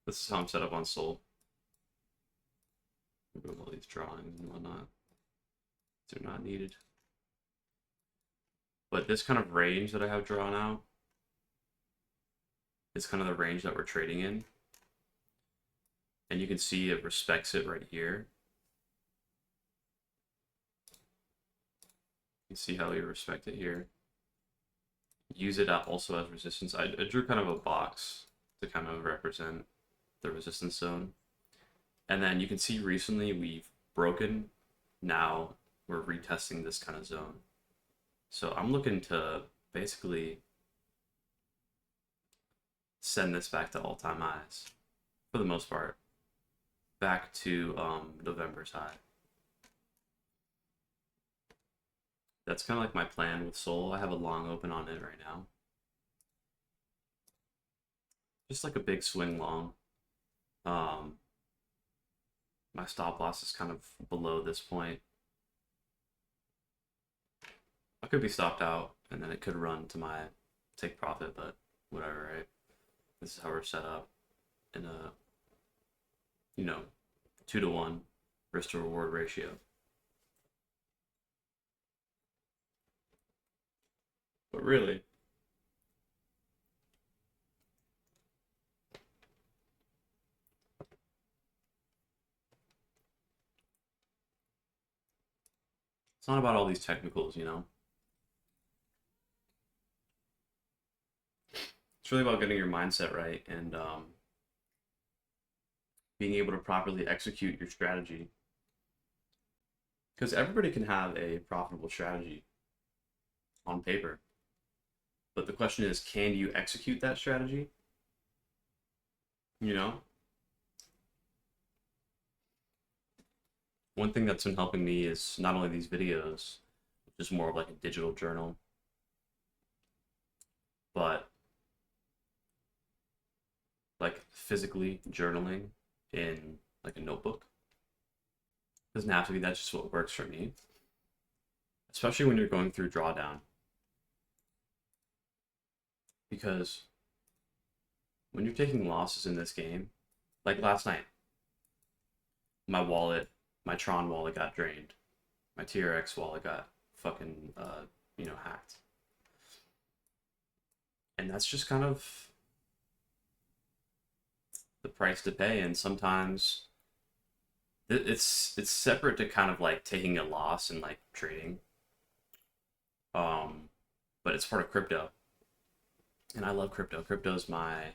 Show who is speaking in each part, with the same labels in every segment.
Speaker 1: This is how I'm set up on Sol. Remove all these drawings and whatnot. They're not needed. But this kind of range that I have drawn out is kind of the range that we're trading in. And you can see it respects it right here. You see how we respect it here. Use it also as resistance. I drew kind of a box to kind of represent the resistance zone. And then you can see recently we've broken. Now we're retesting this kind of zone. So I'm looking to basically send this back to all-time highs for the most part. Back to November's high. That's kind of like my plan with Sol. I have a long open on it right now. Just like a big swing long. My stop loss is kind of below this point. I could be stopped out, and then it could run to my take profit, but whatever, right? This is how we're set up in a, 2-to-1 risk to reward ratio. But really, it's not about all these technicals, It's really about getting your mindset right and being able to properly execute your strategy. Because everybody can have a profitable strategy on paper. But the question is, can you execute that strategy? One thing that's been helping me is not only these videos, which is more of like a digital journal, but like physically journaling in like a notebook. Doesn't have to be, that's just what works for me. Especially when you're going through drawdown. Because when you're taking losses in this game, like last night, my wallet, my Tron wallet got drained. My TRX wallet got fucking, hacked. And that's just kind of the price to pay. And sometimes it's separate to kind of like taking a loss and like trading. But it's part of crypto. And I love crypto. Crypto's my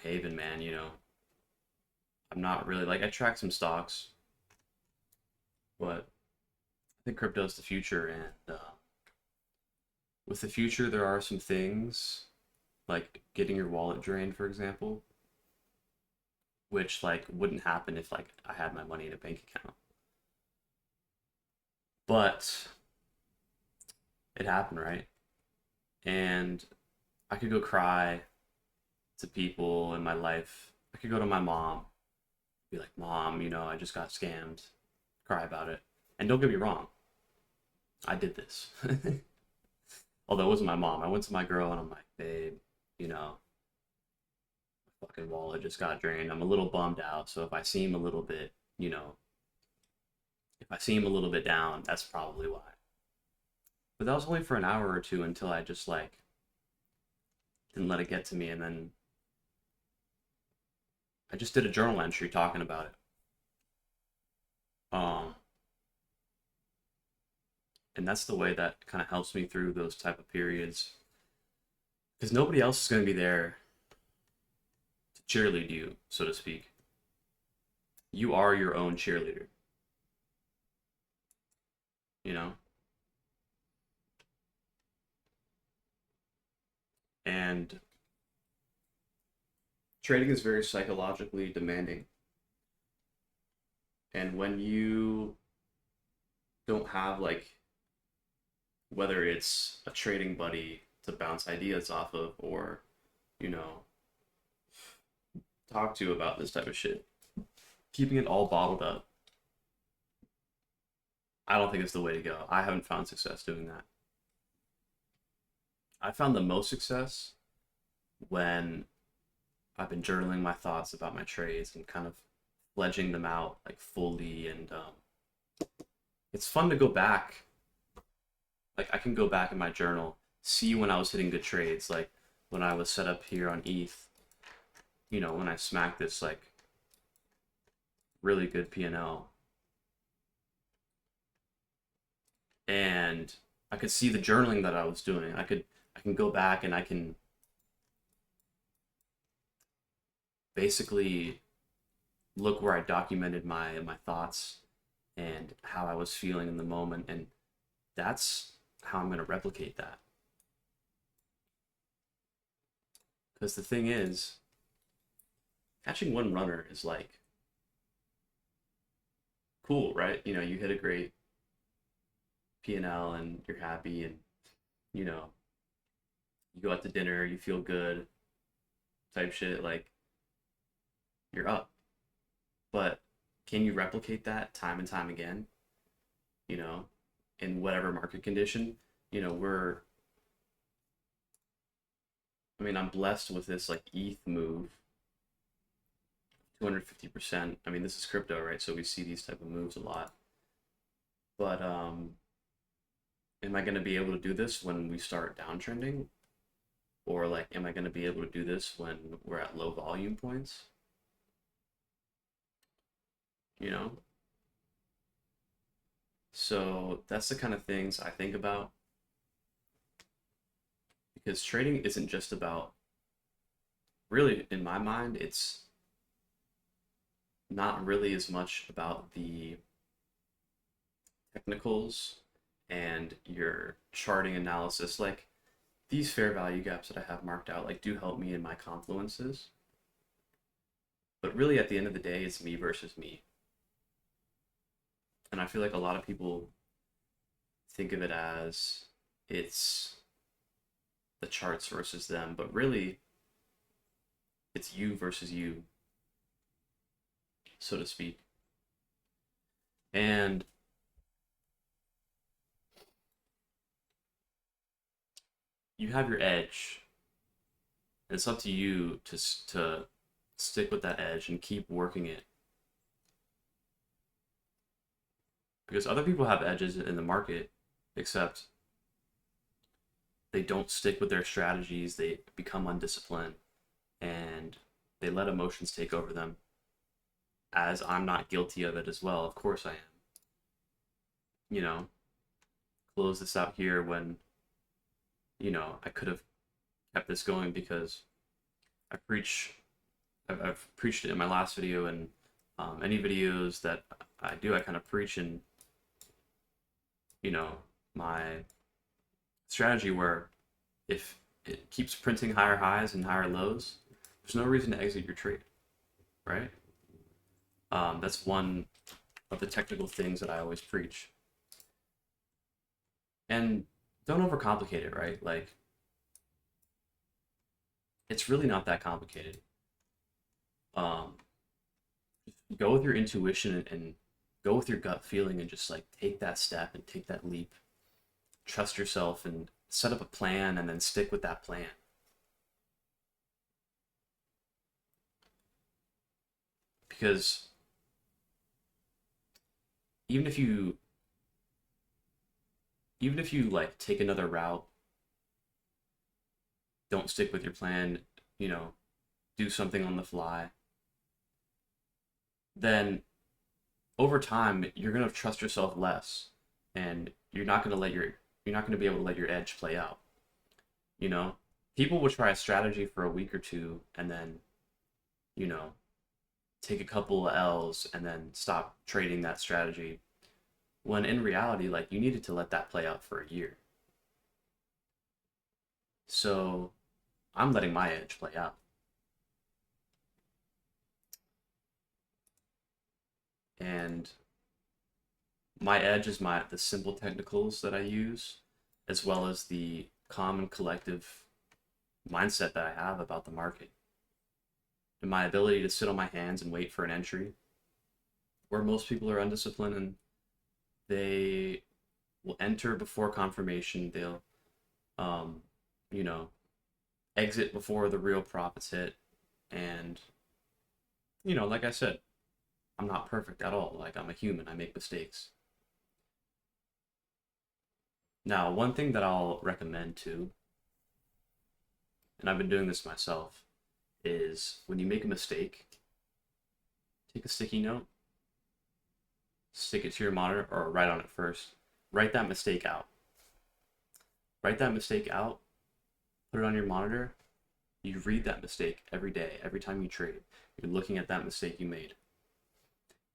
Speaker 1: haven, man, I'm not really like I track some stocks, but I think crypto is the future, and with the future, there are some things like getting your wallet drained, for example, which like wouldn't happen if like I had my money in a bank account. But it happened, right? And I could go cry to people in my life. I could go to my mom, be like, "Mom, I just got scammed." Cry about it. And don't get me wrong, I did this. Although it wasn't my mom. I went to my girl and I'm like, "Babe, my fucking wallet just got drained. I'm a little bummed out. So if I seem a little bit, if I seem a little bit down, that's probably why." But that was only for an hour or two until I just like didn't let it get to me, and then I just did a journal entry talking about it. Um, and that's the way that kind of helps me through those type of periods, because nobody else is going to be there to cheerlead you, so to speak. You are your own cheerleader, you know? And trading is very psychologically demanding. And when you don't have like whether it's a trading buddy to bounce ideas off of or, you know, talk to about this type of shit, keeping it all bottled up, I don't think it's the way to go. I haven't found success doing that. I found the most success when I've been journaling my thoughts about my trades and kind of fledging them out like fully. And it's fun to go back. Like I can go back in my journal, see when I was hitting good trades, like when I was set up here on ETH. When I smacked this like really good P&L, and I could see the journaling that I was doing. I can go back and I can basically look where I documented my thoughts and how I was feeling in the moment, and that's how I'm going to replicate that. Because the thing is, catching one runner is like cool, right? You hit a great P&L and you're happy, and you know, you go out to dinner, you feel good, type shit, like you're up. But can you replicate that time and time again? You know, in whatever market condition? We're I mean, I'm blessed with this like ETH move, 250%. I mean, this is crypto, right? So we see these type of moves a lot. But am I going to be able to do this when we start downtrending? Or like, am I going to be able to do this when we're at low volume points? You know? So that's the kind of things I think about, because trading isn't just about, really, in my mind, it's not really as much about the technicals and your charting analysis. Like these fair value gaps that I have marked out, like do help me in my confluences. But really, at the end of the day, it's me versus me. And I feel like a lot of people think of it as it's the charts versus them, but really, it's you versus you, so to speak. And you have your edge. And it's up to you to stick with that edge and keep working it, because other people have edges in the market, except they don't stick with their strategies. They become undisciplined and they let emotions take over them. As I'm not guilty of it as well. Of course I am. You know, close this out here when, I could have kept this going, because I preach, I've preached it in my last video, and any videos that I do, I kind of preach in, you know, my strategy where if it keeps printing higher highs and higher lows, there's no reason to exit your trade, right? That's one of the technical things that I always preach. And don't overcomplicate it, right? Like, it's really not that complicated. Um, go with your intuition, and go with your gut feeling, and just like take that step and take that leap. Trust yourself and set up a plan, and then stick with that plan. Because even if you like take another route, don't stick with your plan, you know, do something on the fly, then over time you're going to trust yourself less, and you're not going to be able to let your edge play out. You know, people will try a strategy for a week or two and then, you know, take a couple of L's and then stop trading that strategy, when in reality, like, you needed to let that play out for a year. So I'm letting my edge play out. And my edge is the simple technicals that I use, as well as the common collective mindset that I have about the market, and my ability to sit on my hands and wait for an entry, where most people are undisciplined and they will enter before confirmation. They'll, um, you know, exit before the real profits hit, And, you know, like I said, I'm not perfect at all. Like, I'm a human, I make mistakes. Now, one thing that I'll recommend too, and I've been doing this myself, is when you make a mistake, take a sticky note, stick it to your monitor, or write on it first. Write that mistake out. Write that mistake out, put it on your monitor. You read that mistake every day, every time you trade. You're looking at that mistake you made.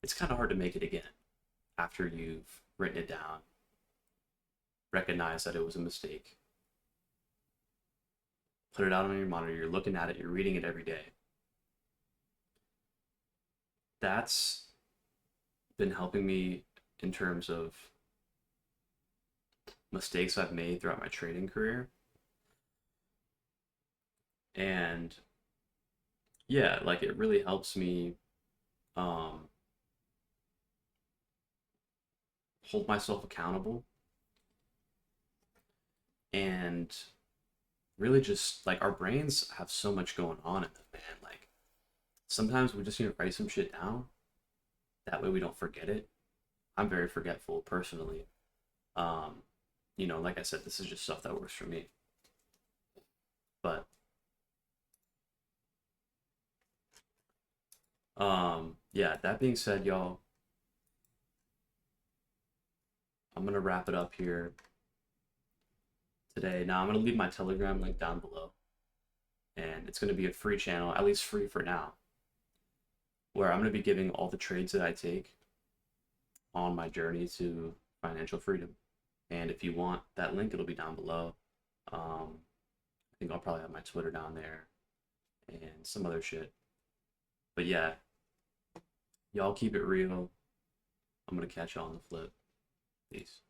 Speaker 1: It's kind of hard to make it again after you've written it down, recognize that it was a mistake, put it out on your monitor, you're looking at it, you're reading it every day. That's been helping me in terms of mistakes I've made throughout my trading career. And yeah, like it really helps me um, hold myself accountable and really just like our brains have so much going on in them, man. Like sometimes we just need to write some shit down. That way we don't forget it. I'm very forgetful personally. Um, you know, like I said, this is just stuff that works for me. But yeah, that being said, y'all, I'm gonna wrap it up here today. Now I'm gonna leave my Telegram link down below, and it's gonna be a free channel, at least free for now, where I'm gonna be giving all the trades that I take on my journey to financial freedom. And if you want that link, it'll be down below. I think I'll probably have my Twitter down there and some other shit. But yeah, y'all keep it real. I'm gonna catch y'all on the flip. Peace.